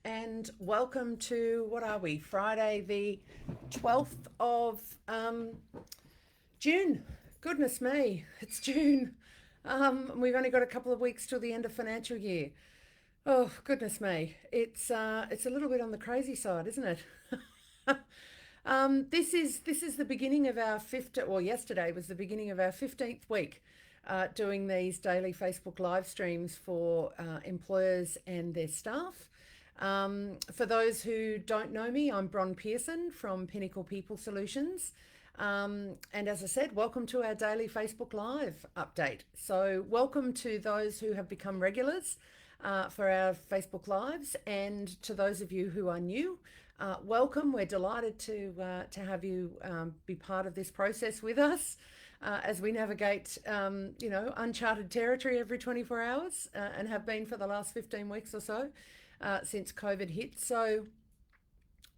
and welcome to, what are we, Friday the 12th of June. Goodness me, it's June. We've only got a couple of weeks till the end of financial year. Oh, goodness me, it's a little bit on the crazy side, isn't it? This is the beginning of our fifth. Well, yesterday was the beginning of our 15th week doing these daily Facebook live streams for employers and their staff. For those who don't know me, I'm Bronwyn Pearson from Pinnacle People Solutions. And as I said, welcome to our daily Facebook Live update. So welcome to those who have become regulars for our Facebook Lives, and to those of you who are new, welcome. We're delighted to have you be part of this process with us as we navigate, uncharted territory every 24 hours and have been for the last 15 weeks or so since COVID hit. So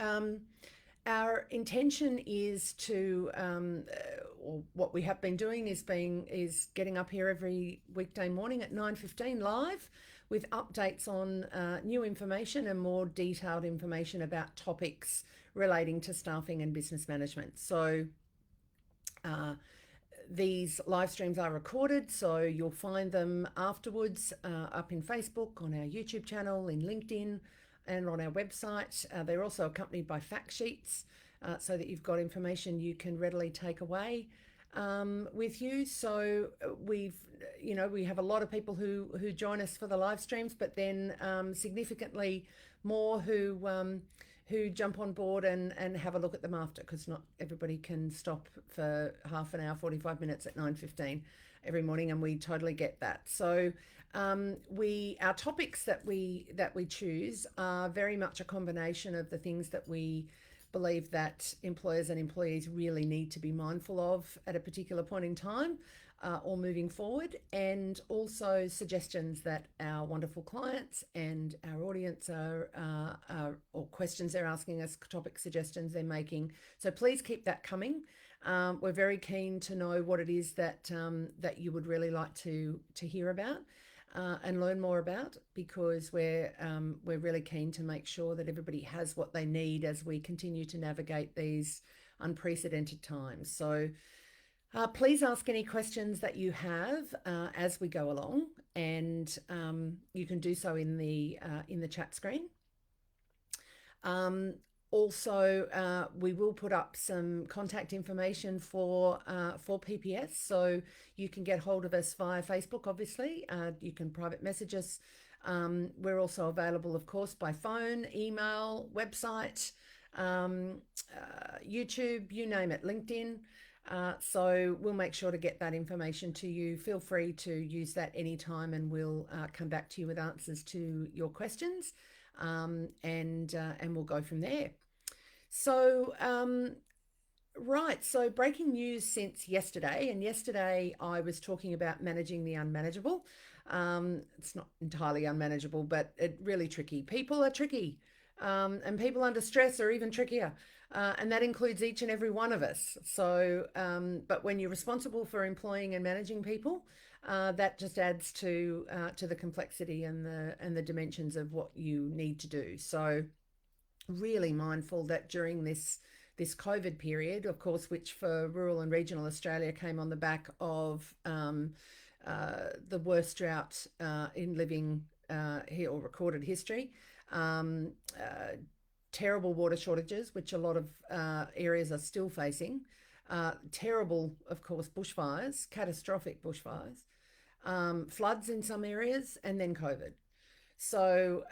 our intention is to, or what we have been doing is getting up here every weekday morning at 9:15 live with updates on new information and more detailed information about topics relating to staffing and business management. So these live streams are recorded, so you'll find them afterwards up in Facebook, on our YouTube channel, in LinkedIn, and on our website. They're also accompanied by fact sheets so that you've got information you can readily take away with you. So we have a lot of people who join us for the live streams, but then significantly more who jump on board and have a look at them after, because not everybody can stop for half an hour, 45 minutes at 9:15 every morning, and we totally get that. So our topics that we choose are very much a combination of the things that we believe that employers and employees really need to be mindful of at a particular point in time or moving forward, and also suggestions that our wonderful clients and our audience are or questions they're asking us, topic suggestions they're making. So please keep that coming. We're very keen to know what it is that you would really like to hear about and learn more about, because we're really keen to make sure that everybody has what they need as we continue to navigate these unprecedented times. So please ask any questions that you have as we go along, and you can do so in the chat screen. Also, we will put up some contact information for PPS, so you can get hold of us via Facebook. Obviously, you can private message us. We're also available, of course, by phone, email, website, YouTube, you name it, LinkedIn. So we'll make sure to get that information to you. Feel free to use that anytime, and we'll come back to you with answers to your questions. And we'll go from there. So, right, so breaking news since yesterday, and yesterday I was talking about managing the unmanageable. It's not entirely unmanageable, but it really tricky. People are tricky, and people under stress are even trickier. And that includes each and every one of us. So, but when you're responsible for employing and managing people, that just adds to the complexity and the dimensions of what you need to do. So, really mindful that during this COVID period, of course, which for rural and regional Australia came on the back of the worst drought in living here or recorded history. Terrible water shortages, which a lot of areas are still facing. Terrible, of course, bushfires, catastrophic bushfires, floods in some areas, and then COVID. So,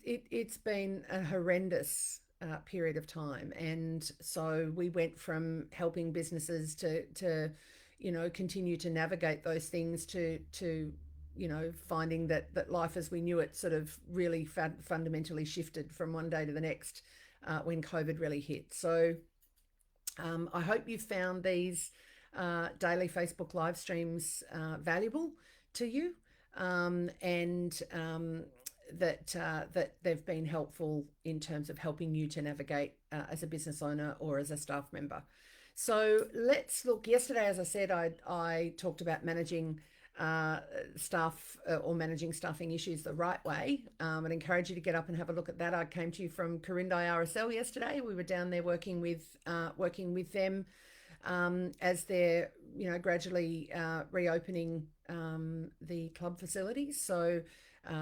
it's been a horrendous period of time. And so we went from helping businesses to continue to navigate those things to finding that life as we knew it sort of really fundamentally shifted from one day to the next when COVID really hit. So I hope you found these daily Facebook live streams valuable to you, and that they've been helpful in terms of helping you to navigate as a business owner or as a staff member. So let's look. Yesterday, as I said, I talked about managing staff or managing staffing issues the right way. I'd encourage you to get up and have a look at that. I came to you from Corindi RSL yesterday. We were down there working with them as they're gradually reopening the club facilities. So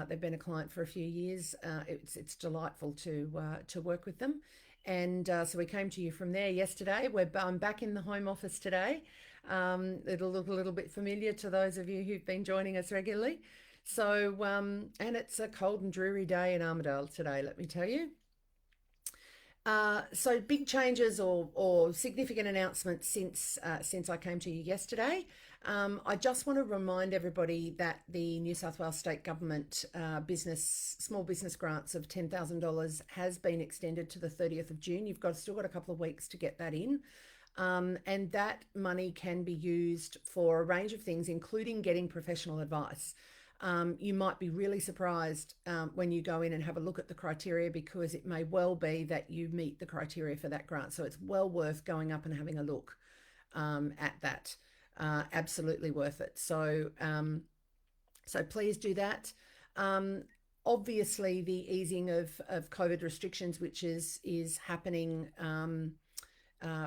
they've been a client for a few years. It's delightful to work with them. And so we came to you from there yesterday. I'm back in the home office today. It'll look a little bit familiar to those of you who've been joining us regularly. So, and it's a cold and dreary day in Armidale today, let me tell you. So big changes or significant announcements since I came to you yesterday. I just want to remind everybody that the New South Wales State Government small business grants of $10,000 has been extended to the 30th of June. You've still got a couple of weeks to get that in. And that money can be used for a range of things, including getting professional advice. You might be really surprised when you go in and have a look at the criteria, because it may well be that you meet the criteria for that grant. So it's well worth going up and having a look at that. Absolutely worth it. So please do that. Obviously, the easing of COVID restrictions, which is happening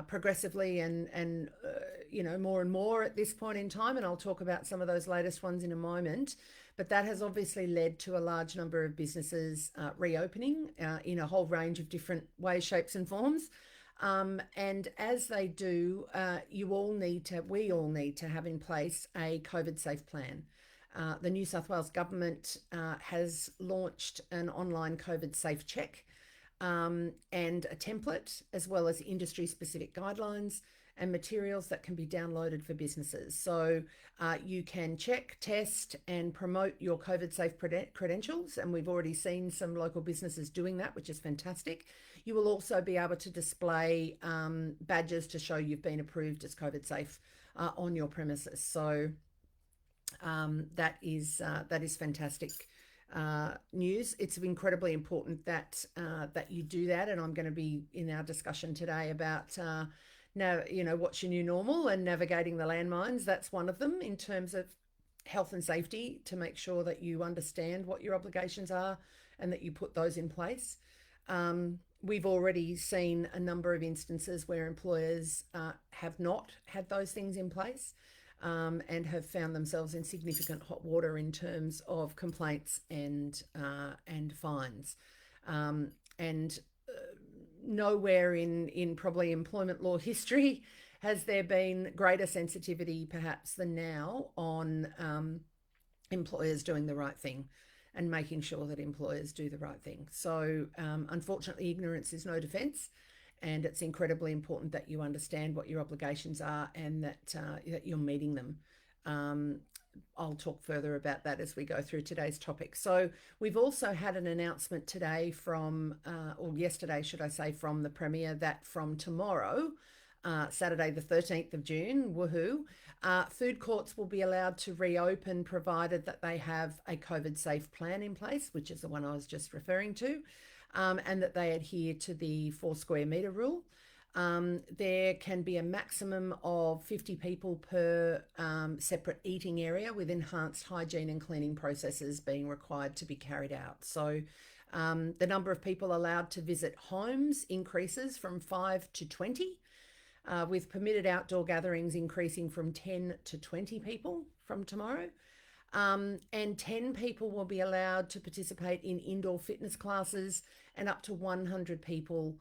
progressively and more and more at this point in time, and I'll talk about some of those latest ones in a moment. But that has obviously led to a large number of businesses reopening in a whole range of different ways, shapes, and forms. And as they do, we all need to have in place a COVID safe plan. The New South Wales Government has launched an online COVID safe check and a template, as well as industry-specific guidelines and materials that can be downloaded for businesses. So you can check, test, and promote your COVID safe credentials. And we've already seen some local businesses doing that, which is fantastic. You will also be able to display badges to show you've been approved as COVID safe on your premises. So that is fantastic news. It's incredibly important that you do that, and I'm going to be in our discussion today about what's your new normal and navigating the landmines. That's one of them in terms of health and safety, to make sure that you understand what your obligations are and that you put those in place. We've already seen a number of instances where employers have not had those things in place. And have found themselves in significant hot water in terms of complaints and fines. Nowhere in probably employment law history has there been greater sensitivity perhaps than now on employers doing the right thing and making sure that employers do the right thing. So unfortunately, ignorance is no defence. And it's incredibly important that you understand what your obligations are and that you're meeting them. I'll talk further about that as we go through today's topic. So we've also had an announcement today or yesterday, should I say, from the Premier, that from tomorrow, Saturday the 13th of June, woohoo, food courts will be allowed to reopen, provided that they have a COVID safe plan in place, which is the one I was just referring to. And that they adhere to the 4 square metre rule. There can be a maximum of 50 people per separate eating area, with enhanced hygiene and cleaning processes being required to be carried out. So the number of people allowed to visit homes increases from 5 to 20, with permitted outdoor gatherings increasing from 10 to 20 people from tomorrow. And 10 people will be allowed to participate in indoor fitness classes, and up to 100 people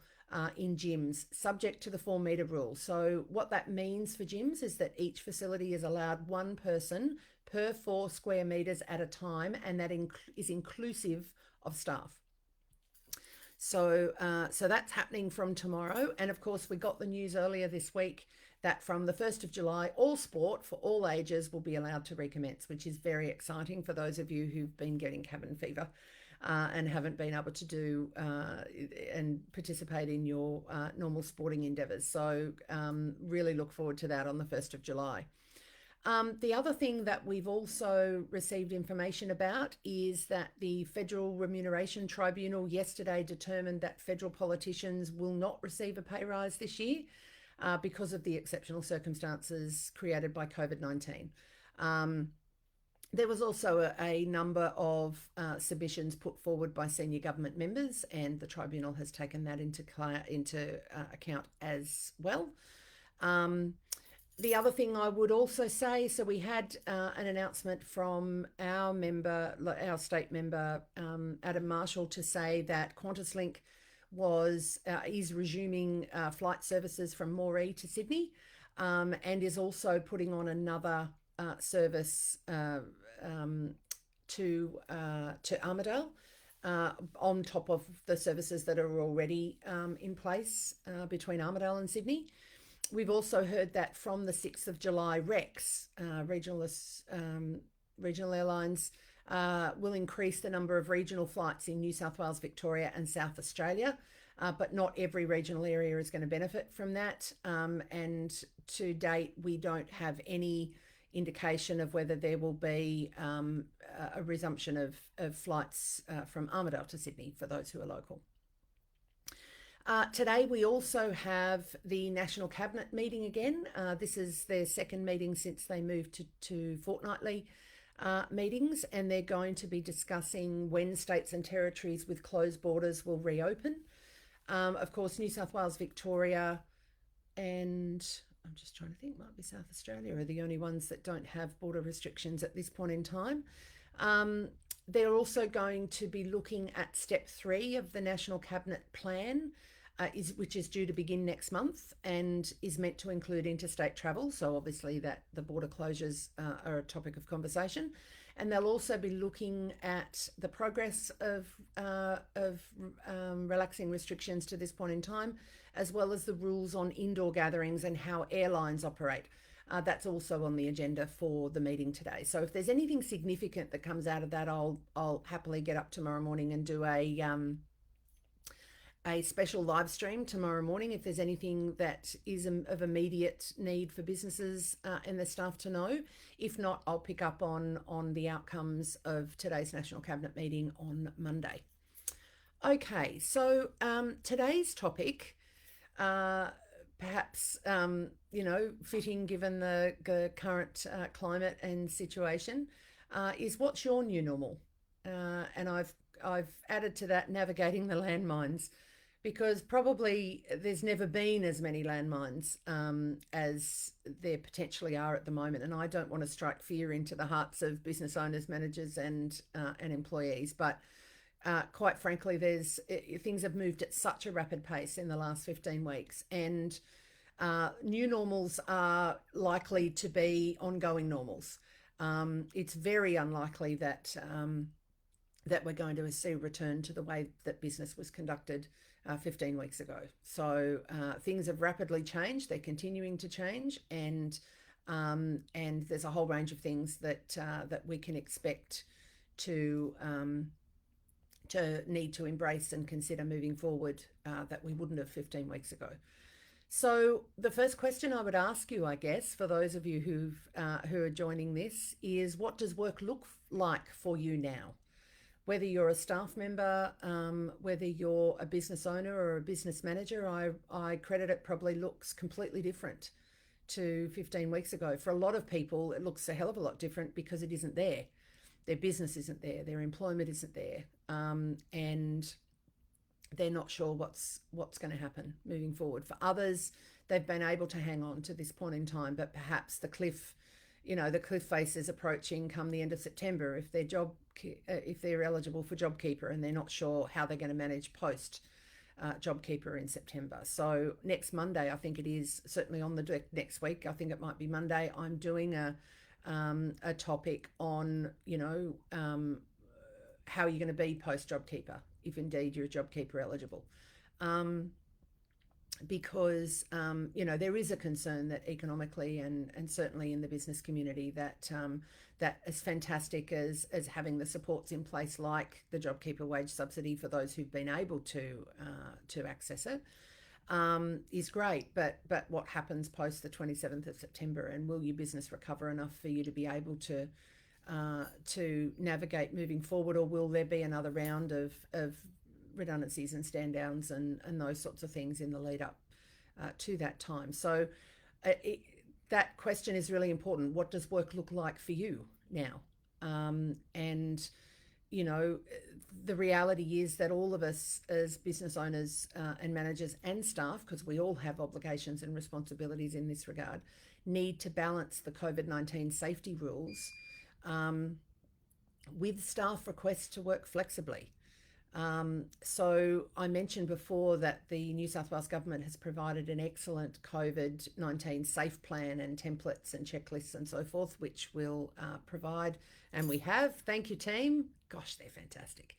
in gyms, subject to the 4 metre rule. So what that means for gyms is that each facility is allowed one person per 4 square metres at a time, and that is inclusive of staff. So that's happening from tomorrow. And of course, we got the news earlier this week that from the 1st of July, all sport for all ages will be allowed to recommence, which is very exciting for those of you who've been getting cabin fever and haven't been able to do and participate in your normal sporting endeavours. So really look forward to that on the 1st of July. The other thing that we've also received information about is that the Federal Remuneration Tribunal yesterday determined that federal politicians will not receive a pay rise this year because of the exceptional circumstances created by COVID-19. There was also a number of submissions put forward by senior government members, and the tribunal has taken that into account as well. The other thing I would also say, so we had an announcement from our state member, Adam Marshall, to say that QantasLink is resuming flight services from Moree to Sydney, and is also putting on another service to Armidale, on top of the services that are already in place between Armidale and Sydney. We've also heard that from the 6th of July, Rex, regional airlines, will increase the number of regional flights in New South Wales, Victoria and South Australia, but not every regional area is going to benefit from that. And to date, we don't have any indication of whether there will be a resumption of flights from Armidale to Sydney for those who are local. Today we also have the National Cabinet meeting again. This is their second meeting since they moved to fortnightly meetings, and they're going to be discussing when states and territories with closed borders will reopen. Of course, New South Wales, Victoria, and I'm just trying to think, might be South Australia are the only ones that don't have border restrictions at this point in time. They're also going to be looking at step 3 of the National Cabinet plan, which is due to begin next month and is meant to include interstate travel. So obviously that the border closures are a topic of conversation. And they'll also be looking at the progress of relaxing restrictions to this point in time, as well as the rules on indoor gatherings and how airlines operate. That's also on the agenda for the meeting today. So if there's anything significant that comes out of that, I'll happily get up tomorrow morning and do a special live stream tomorrow morning if there's anything that is of immediate need for businesses and their staff to know. If not, I'll pick up on the outcomes of today's National Cabinet meeting on Monday. Okay, so today's topic, perhaps fitting given the current climate and situation, is what's your new normal? And I've added to that navigating the landmines, because probably there's never been as many landmines as there potentially are at the moment. And I don't want to strike fear into the hearts of business owners, managers and employees, but quite frankly, things have moved at such a rapid pace in the last 15 weeks, and new normals are likely to be ongoing normals. It's very unlikely that we're going to see a return to the way that business was conducted 15 weeks ago. So things have rapidly changed. They're continuing to change, and there's a whole range of things that we can expect to need to embrace and consider moving forward that we wouldn't have 15 weeks ago. So the first question I would ask you, I guess, for those of you who are joining this, is what does work look like for you now? Whether you're a staff member, whether you're a business owner or a business manager, I credit it probably looks completely different to 15 weeks ago. For a lot of people, it looks a hell of a lot different because it isn't there. Their business isn't there, their employment isn't there, and they're not sure what's going to happen moving forward. For others, they've been able to hang on to this point in time, but perhaps the cliff face is approaching come the end of September if they're eligible for JobKeeper, and they're not sure how they're going to manage post JobKeeper in September. So next Monday, I think it is, certainly on the next week, I think it might be Monday, I'm doing a topic on how you're going to be post JobKeeper, if indeed you're JobKeeper eligible. Because there is a concern that economically and certainly in the business community that as fantastic as having the supports in place like the JobKeeper wage subsidy for those who've been able to access it is great, but what happens post the 27th of September, and will your business recover enough for you to be able to navigate moving forward, or will there be another round of redundancies and stand downs and those sorts of things in the lead up to that time? So that question is really important. What does work look like for you now? And you know, the reality is that all of us as business owners and managers and staff, because we all have obligations and responsibilities in this regard, need to balance the COVID-19 safety rules um, with staff requests to work flexibly. So I mentioned before that the New South Wales government has provided an excellent COVID-19 safe plan and templates and checklists and so forth, which we'll provide, and we have. Thank you, team. Gosh, they're fantastic.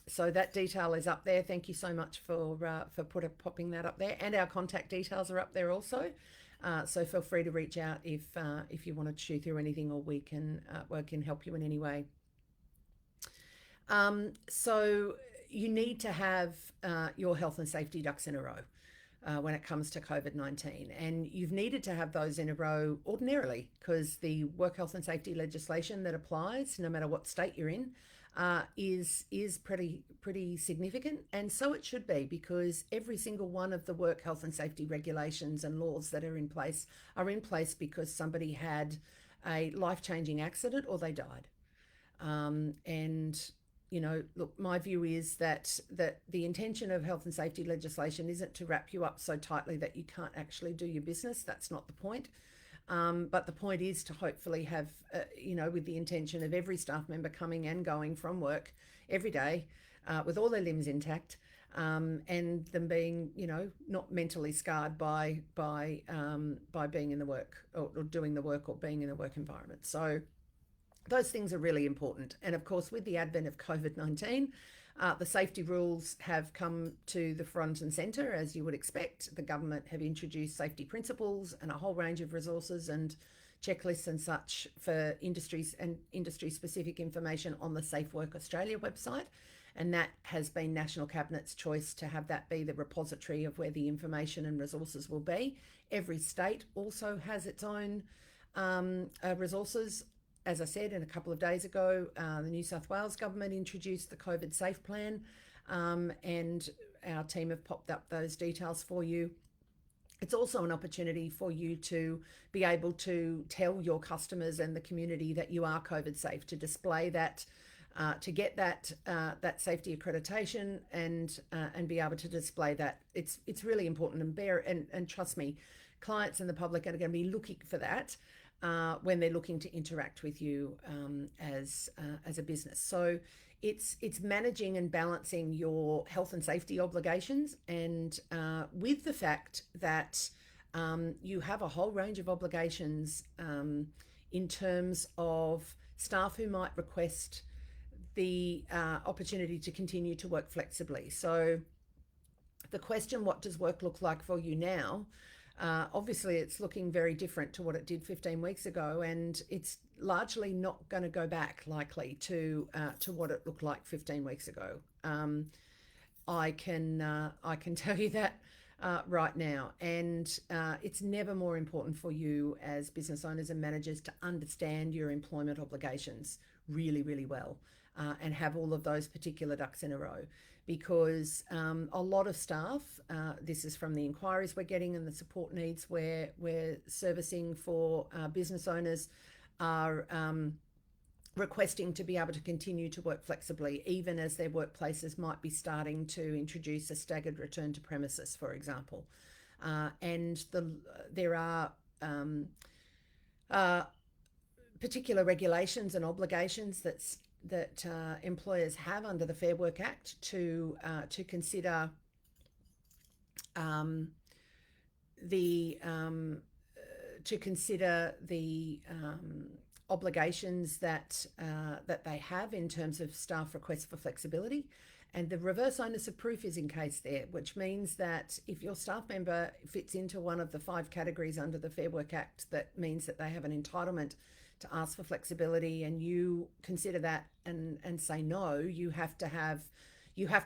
So that detail is up there. Thank you so much for popping that up there, and our contact details are up there also. So feel free to reach out if you want to chew through anything, or we can help you in any way. So you need to have your health and safety ducks in a row when it comes to COVID-19. And you've needed to have those in a row ordinarily, because the work health and safety legislation that applies, no matter what state you're in, is pretty significant. And so it should be, because every single one of the work health and safety regulations and laws that are in place because somebody had a life-changing accident or they died. And you know, look, my view is that the intention of health and safety legislation isn't to wrap you up so tightly that you can't actually do your business. That's not the point. But the point is to hopefully have, you know, with the intention of every staff member coming and going from work every day with all their limbs intact, and them being, you know, not mentally scarred by being in the work or doing the work or being in the work environment. So those things are really important. And of course, with the advent of COVID-19, the safety rules have come to the front and centre, as you would expect. The government have introduced safety principles and a whole range of resources and checklists and such for industries and industry-specific information on the Safe Work Australia website. And that has been National Cabinet's choice to have that be the repository of where the information and resources will be. Every state also has its own resources. As I said, a couple of days ago, the New South Wales government introduced the COVID Safe Plan, and our team have popped up those details for you. It's also an opportunity for you to be able to tell your customers and the community that you are COVID safe, to display that, to get that safety accreditation, and be able to display that. It's really important, and trust me, clients and the public are going to be looking for that. When they're looking to interact with you as a business. So it's managing and balancing your health and safety obligations, and with the fact that you have a whole range of obligations in terms of staff who might request the opportunity to continue to work flexibly. So the question, what does work look like for you now? Obviously, it's looking very different to what it did 15 weeks ago, and it's largely not going to go back likely to what it looked like 15 weeks ago. I can tell you that right now, and it's never more important for you as business owners and managers to understand your employment obligations really, really well, and have all of those particular ducks in a row. Because a lot of staff, this is from the inquiries we're getting and the support needs we're servicing for business owners, are requesting to be able to continue to work flexibly, even as their workplaces might be starting to introduce a staggered return to premises, for example. And there are particular regulations and obligations that employers have under the Fair Work Act to consider the obligations that they have in terms of staff requests for flexibility. And the reverse onus of proof is in case there, which means that if your staff member fits into one of the 5 categories under the Fair Work Act, that means that they have an entitlement to ask for flexibility, and you consider that and say no, you have to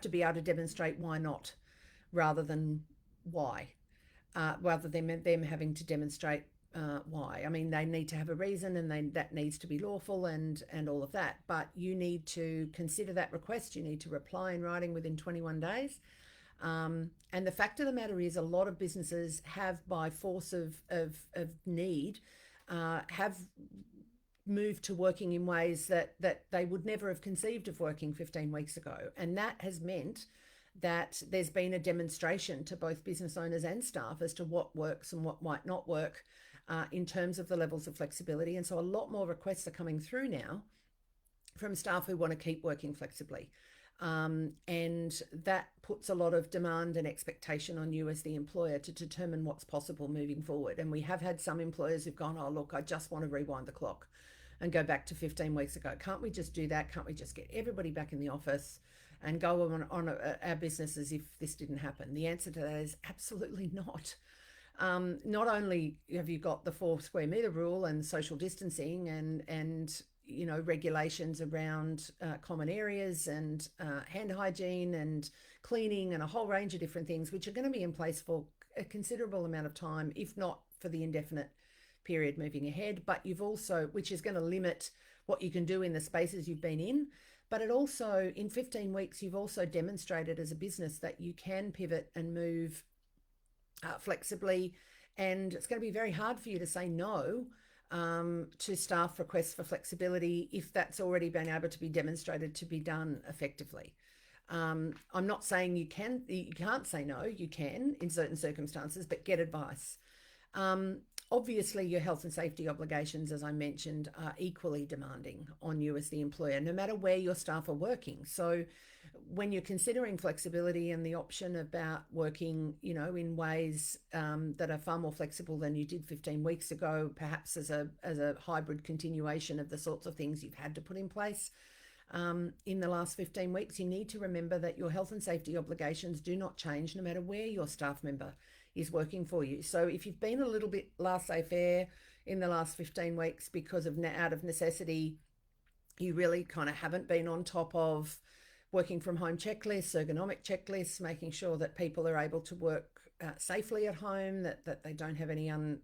be able to demonstrate why not, rather than why, rather than them having to demonstrate why. I mean, they need to have a reason, and that needs to be lawful and all of that. But you need to consider that request. You need to reply in writing within 21 days. And the fact of the matter is, a lot of businesses have, by force of need, have moved to working in ways that they would never have conceived of working 15 weeks ago. And that has meant that there's been a demonstration to both business owners and staff as to what works and what might not work in terms of the levels of flexibility. And so a lot more requests are coming through now from staff who want to keep working flexibly. And that puts a lot of demand and expectation on you as the employer to determine what's possible moving forward. And we have had some employers who've gone, oh, look, I just want to rewind the clock and go back to 15 weeks ago. Can't we just do that? Can't we just get everybody back in the office and go on our business as if this didn't happen? The answer to that is absolutely not. Not only have you got the 4 square metre rule and social distancing and regulations around common areas and hand hygiene and cleaning and a whole range of different things, which are going to be in place for a considerable amount of time, if not for the indefinite period moving ahead. But you've also, which is going to limit what you can do in the spaces you've been in. But it also, in 15 weeks, you've also demonstrated as a business that you can pivot and move flexibly. And it's going to be very hard for you to say no to staff requests for flexibility if that's already been able to be demonstrated to be done effectively. I'm not saying you can't say no. You can in certain circumstances, but get advice. Obviously, your health and safety obligations, as I mentioned, are equally demanding on you as the employer, no matter where your staff are working. So when you're considering flexibility and the option about working, in ways that are far more flexible than you did 15 weeks ago, perhaps as a hybrid continuation of the sorts of things you've had to put in place in the last 15 weeks, you need to remember that your health and safety obligations do not change no matter where your staff member is working for you. So if you've been a little bit laissez-faire in the last 15 weeks because of out of necessity, you really kind of haven't been on top of working from home checklists, ergonomic checklists, making sure that people are able to work safely at home, that they don't have any undue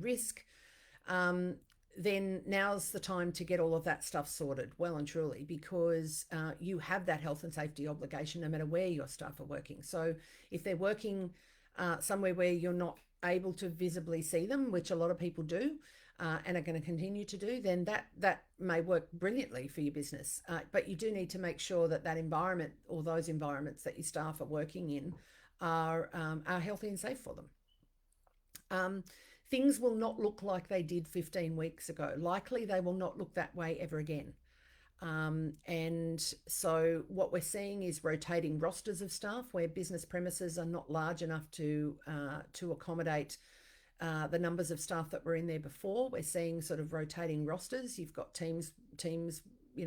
risk, then now's the time to get all of that stuff sorted well and truly, because you have that health and safety obligation no matter where your staff are working. So if they're working somewhere where you're not able to visibly see them, which a lot of people do, and are going to continue to do, then that may work brilliantly for your business. But you do need to make sure that environment or those environments that your staff are working in are healthy and safe for them. Things will not look like they did 15 weeks ago. Likely they will not look that way ever again. And so what we're seeing is rotating rosters of staff where business premises are not large enough to accommodate the numbers of staff that were in there before. We're seeing sort of rotating rosters. You've got teams, A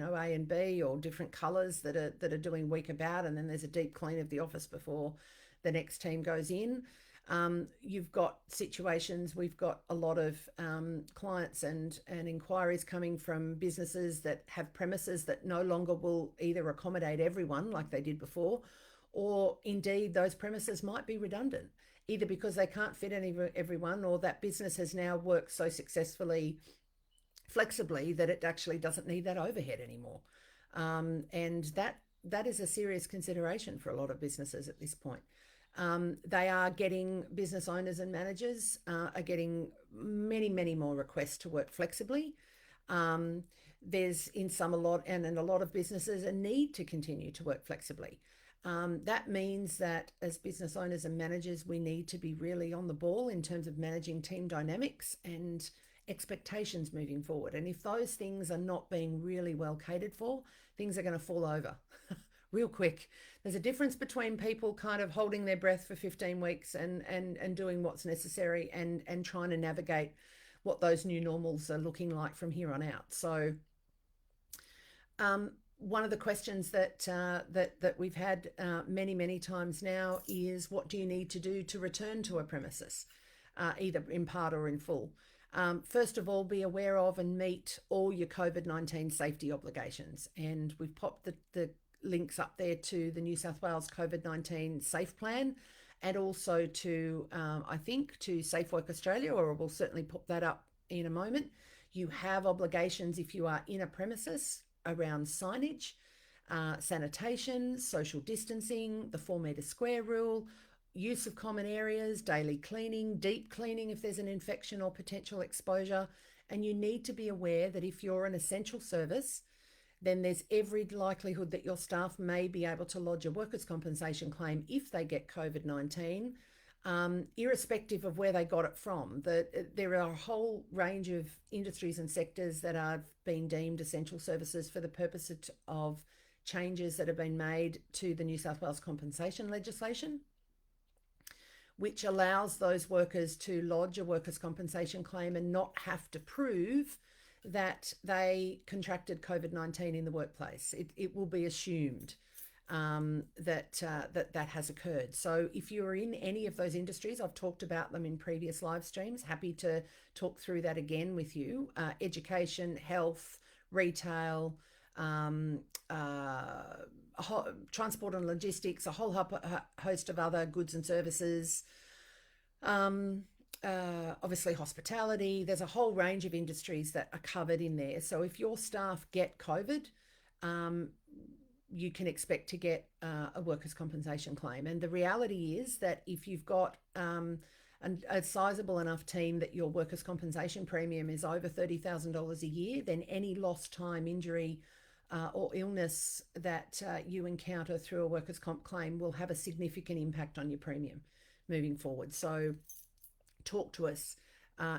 and B, or different colours that are doing week about, and then there's a deep clean of the office before the next team goes in. You've got situations, we've got a lot of clients and inquiries coming from businesses that have premises that no longer will either accommodate everyone like they did before, or indeed those premises might be redundant, either because they can't fit everyone, or that business has now worked so successfully flexibly that it actually doesn't need that overhead anymore. And that is a serious consideration for a lot of businesses at this point. They are getting, business owners and managers are getting many, many more requests to work flexibly. There's in a lot of businesses a need to continue to work flexibly. That means that as business owners and managers, we need to be really on the ball in terms of managing team dynamics and expectations moving forward. And if those things are not being really well catered for, things are going to fall over real quick. There's a difference between people kind of holding their breath for 15 weeks and doing what's necessary and trying to navigate what those new normals are looking like from here on out. So one of the questions that we've had many times now is, what do you need to do to return to a premises, either in part or in full? First of all, be aware of and meet all your COVID-19 safety obligations. And we've popped the links up there to the New South Wales COVID-19 Safe Plan, and also to, I think, to Safe Work Australia, or we'll certainly pop that up in a moment. You have obligations if you are in a premises around signage, sanitation, social distancing, the 4 metre square rule, use of common areas, daily cleaning, deep cleaning if there's an infection or potential exposure, And you need to be aware that if you're an essential service, then there's every likelihood that your staff may be able to lodge a workers' compensation claim if they get COVID-19, irrespective of where they got it from. There are a whole range of industries and sectors that are being deemed essential services for the purpose of changes that have been made to the New South Wales compensation legislation, which allows those workers to lodge a workers' compensation claim and not have to prove that they contracted COVID-19 in the workplace. It will be assumed that has occurred. So if you're in any of those industries, I've talked about them in previous live streams, happy to talk through that again with you. Education, health, retail, transport and logistics, a whole host of other goods and services, obviously hospitality. There's a whole range of industries that are covered in there. So if your staff get COVID, you can expect to get a workers' compensation claim. And the reality is that if you've got a sizable enough team that your workers' compensation premium is over $30,000 a year, then any lost time, injury, or illness that you encounter through a workers' comp claim will have a significant impact on your premium moving forward. So talk to us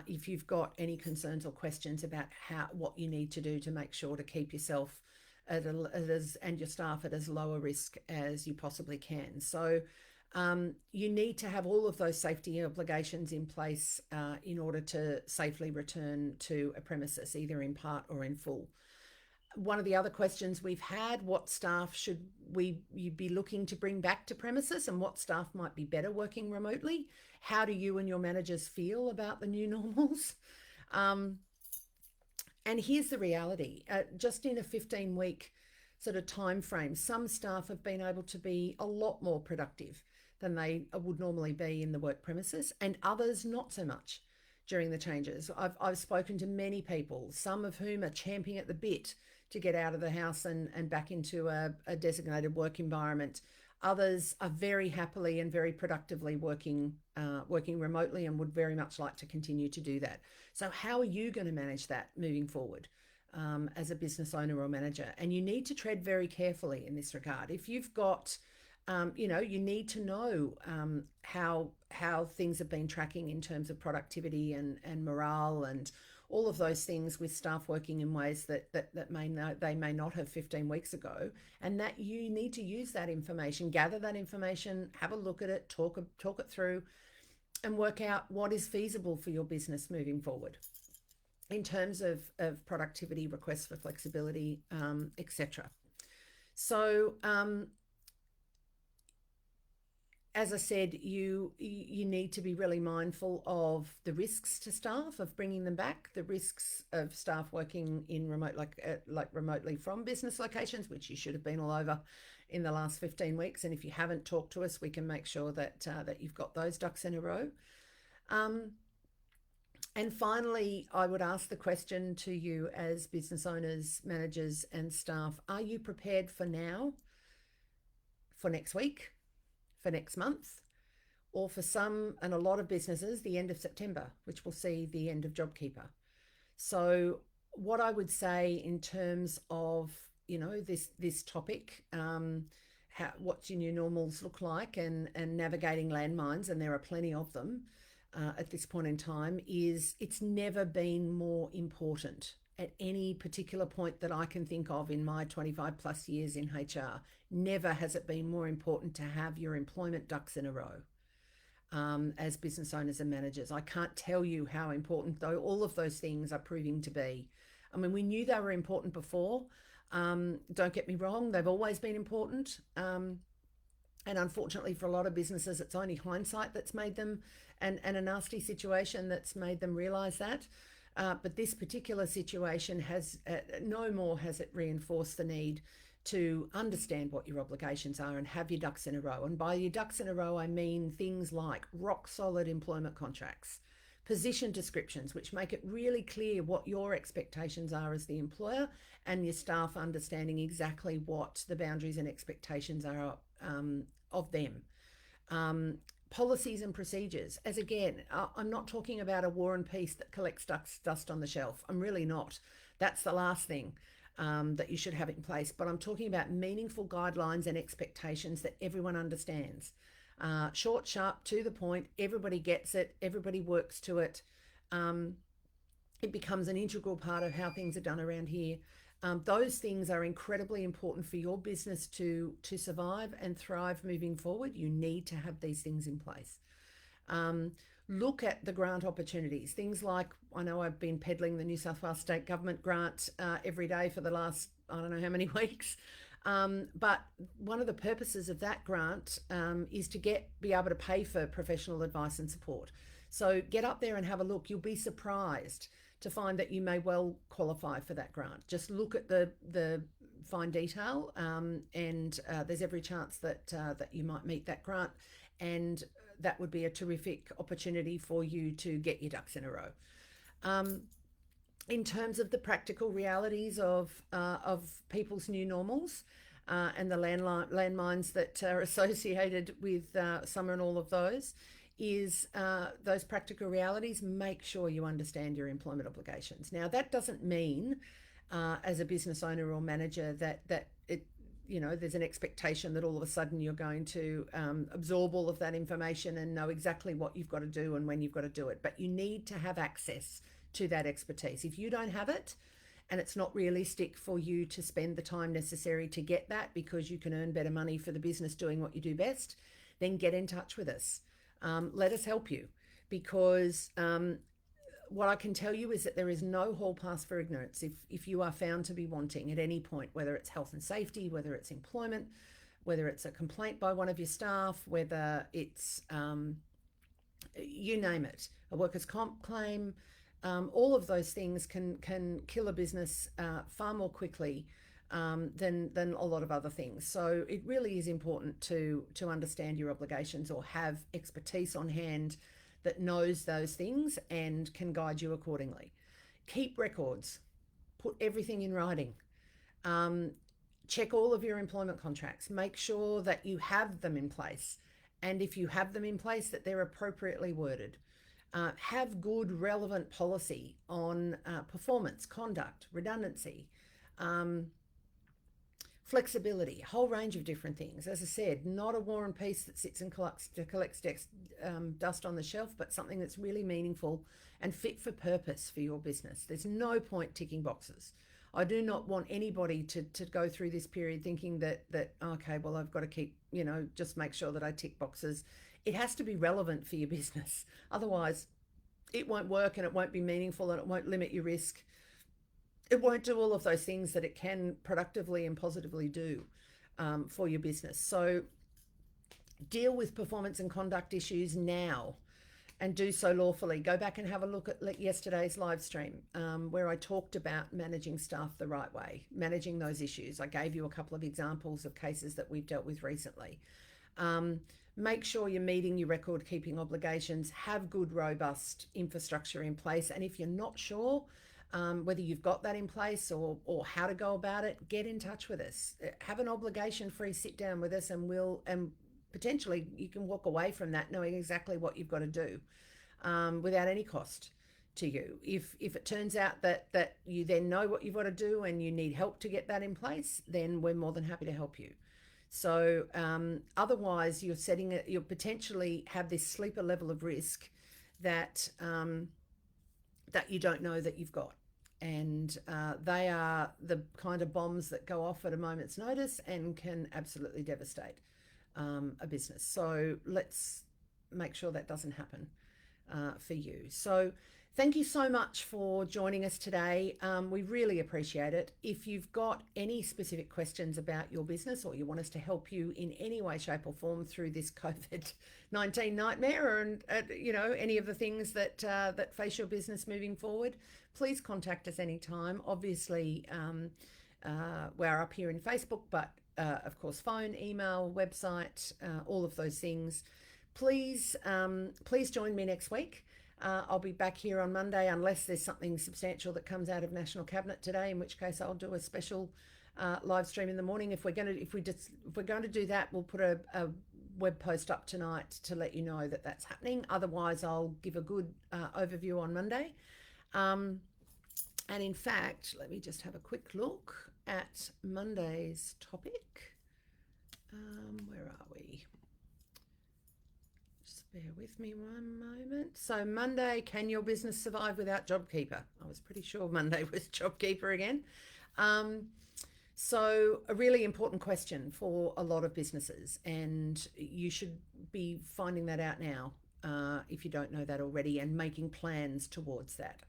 if you've got any concerns or questions about what you need to do to make sure to keep yourself and your staff at as low a risk as you possibly can. So you need to have all of those safety obligations in place in order to safely return to a premises, either in part or in full. One of the other questions we've had, what staff should you be looking to bring back to premises, and what staff might be better working remotely? How do you and your managers feel about the new normals? And here's the reality. Just in a 15-week sort of time frame, some staff have been able to be a lot more productive than they would normally be in the work premises, and others not so much during the changes. I've spoken to many people, some of whom are champing at the bit to get out of the house and back into a designated work environment. Others are very happily and very productively working remotely and would very much like to continue to do that. So how are you going to manage that moving forward as a business owner or manager? And you need to tread very carefully in this regard. If you've got, you need to know how things have been tracking in terms of productivity and morale and all of those things with staff working in ways that they may not have 15 weeks ago, and that you need to use that information, gather that information, have a look at it, talk it through, and work out what is feasible for your business moving forward in terms of productivity, requests for flexibility, etc. So as I said, you need to be really mindful of the risks to staff of bringing them back, the risks of staff working in remotely from business locations, which you should have been all over in the last 15 weeks. And if you haven't talked to us, we can make sure that you've got those ducks in a row. And finally, I would ask the question to you as business owners, managers, and staff: are you prepared for now, for next week, for next month, or for some and a lot of businesses, the end of September, which will see the end of JobKeeper? So what I would say in terms of, this topic, what your new normals look like and navigating landmines, and there are plenty of them at this point in time, is it's never been more important at any particular point that I can think of in my 25 plus years in HR. Never has it been more important to have your employment ducks in a row as business owners and managers. I can't tell you how important though all of those things are proving to be. I mean, we knew they were important before. Don't get me wrong, they've always been important. And unfortunately for a lot of businesses, it's only hindsight that's made them, and a nasty situation that's made them realise that. But this particular situation has no more has it reinforced the need to understand what your obligations are and have your ducks in a row. And by your ducks in a row, I mean things like rock solid employment contracts, position descriptions, which make it really clear what your expectations are as the employer, and your staff understanding exactly what the boundaries and expectations are of them. policies and procedures. As again, I'm not talking about a war and peace that collects dust on the shelf. I'm really not. That's the last thing that you should have in place. But I'm talking about meaningful guidelines and expectations that everyone understands. Short, sharp, to the point. Everybody gets it. Everybody works to it. It becomes an integral part of how things are done around here. Those things are incredibly important for your business to survive and thrive moving forward. You need to have these things in place. Look at the grant opportunities. Things like, I know I've been peddling the New South Wales State Government grant every day for the last, I don't know how many weeks. But one of the purposes of that grant is to be able to pay for professional advice and support. So get up there and have a look. You'll be surprised to find that you may well qualify for that grant. Just look at the fine detail, and there's every chance that you might meet that grant, and that would be a terrific opportunity for you to get your ducks in a row. In terms of the practical realities of people's new normals and the landmines that are associated with some and all of those, is those practical realities. Make sure you understand your employment obligations. Now, that doesn't mean as a business owner or manager that it, there's an expectation that all of a sudden you're going to absorb all of that information and know exactly what you've got to do and when you've got to do it. But you need to have access to that expertise. If you don't have it, and it's not realistic for you to spend the time necessary to get that because you can earn better money for the business doing what you do best, then get in touch with us. Let us help you, because what I can tell you is that there is no hall pass for ignorance. If you are found to be wanting at any point, whether it's health and safety, whether it's employment, whether it's a complaint by one of your staff, whether it's, you name it, a workers' comp claim, all of those things can kill a business far more quickly than a lot of other things. So it really is important to understand your obligations, or have expertise on hand that knows those things and can guide you accordingly. Keep records. Put everything in writing. Check all of your employment contracts. Make sure that you have them in place. And if you have them in place, that they're appropriately worded. Have good, relevant policy on performance, conduct, redundancy, flexibility, a whole range of different things. As I said, not a war and peace that sits and collects dust on the shelf, but something that's really meaningful and fit for purpose for your business. There's no point ticking boxes. I do not want anybody to go through this period thinking that okay, well, I've got to keep, just make sure that I tick boxes. It has to be relevant for your business. Otherwise, it won't work, and it won't be meaningful, and it won't limit your risk. It won't do all of those things that it can productively and positively do for your business. So deal with performance and conduct issues now, and do so lawfully. Go back and have a look at yesterday's live stream where I talked about managing staff the right way, managing those issues. I gave you a couple of examples of cases that we've dealt with recently. Make sure you're meeting your record keeping obligations. Have good, robust infrastructure in place. And if you're not sure whether you've got that in place or how to go about it, get in touch with us. Have an obligation-free sit down with us, and potentially you can walk away from that knowing exactly what you've got to do without any cost to you. If it turns out that you then know what you've got to do and you need help to get that in place, then we're more than happy to help you. So otherwise, you'll potentially have this sleeper level of risk that you don't know that you've got. And they are the kind of bombs that go off at a moment's notice and can absolutely devastate a business. So let's make sure that doesn't happen for you. So thank you so much for joining us today. We really appreciate it. If you've got any specific questions about your business, or you want us to help you in any way, shape or form through this COVID-19 nightmare, and any of the things that face your business moving forward, please contact us anytime. Obviously, we're up here in Facebook, but of course, phone, email, website, all of those things. Please join me next week. I'll be back here on Monday, unless there's something substantial that comes out of National Cabinet today, in which case I'll do a special live stream in the morning. If we're going to do that, we'll put a web post up tonight to let you know that that's happening. Otherwise, I'll give a good overview on Monday. And in fact, let me just have a quick look at Monday's topic. Where are we? Just bear with me one moment. So Monday, can your business survive without JobKeeper? I was pretty sure Monday was JobKeeper again. So a really important question for a lot of businesses, and you should be finding that out now if you don't know that already, and making plans towards that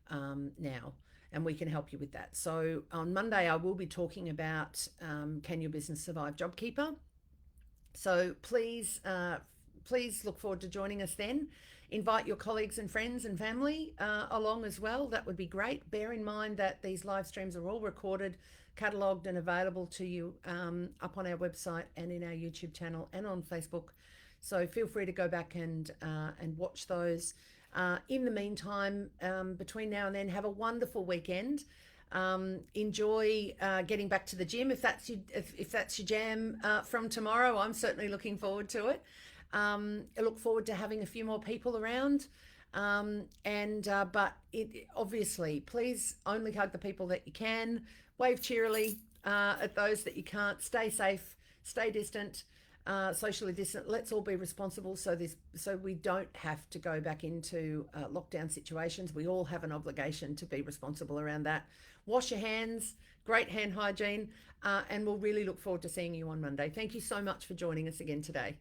now. And we can help you with that. So on Monday, I will be talking about can your business survive JobKeeper? So please look forward to joining us then. Invite your colleagues and friends and family along as well. That would be great. Bear in mind that these live streams are all recorded, catalogued and available to you up on our website and in our YouTube channel and on Facebook. So feel free to go back and watch those. In the meantime, between now and then, have a wonderful weekend. Enjoy getting back to the gym if that's your jam from tomorrow. I'm certainly looking forward to it. I look forward to having a few more people around. But obviously, please only hug the people that you can. Wave cheerily at those that you can't. Stay safe. Stay distant. Socially distant. Let's all be responsible so we don't have to go back into lockdown situations. We all have an obligation to be responsible around that. Wash your hands, great hand hygiene, and we'll really look forward to seeing you on Monday. Thank you so much for joining us again today.